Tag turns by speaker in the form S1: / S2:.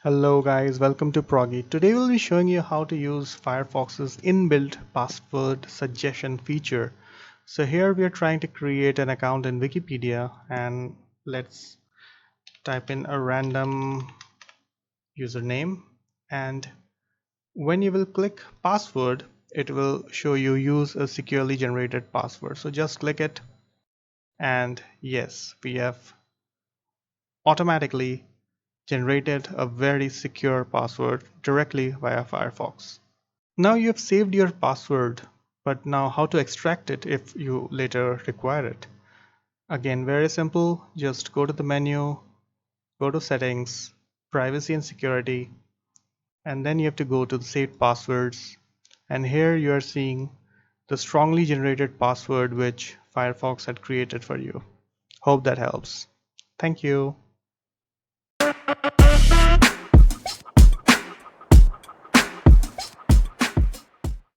S1: Hello guys, welcome to Proggy. Today we'll be showing you how to use Firefox's inbuilt password suggestion feature. So here we are trying to create an account in Wikipedia and let's type in a random username, and when you will click password it will show you use a securely generated password. So just click it and yes, we have automatically generated a very secure password directly via Firefox. Now you have saved your password, but now how to extract it if you later require it? Again, very simple. Just go to the menu, go to settings, privacy and security, and then you have to go to the saved passwords. And here you are seeing the strongly generated password which Firefox had created for you. Hope that helps. Thank you.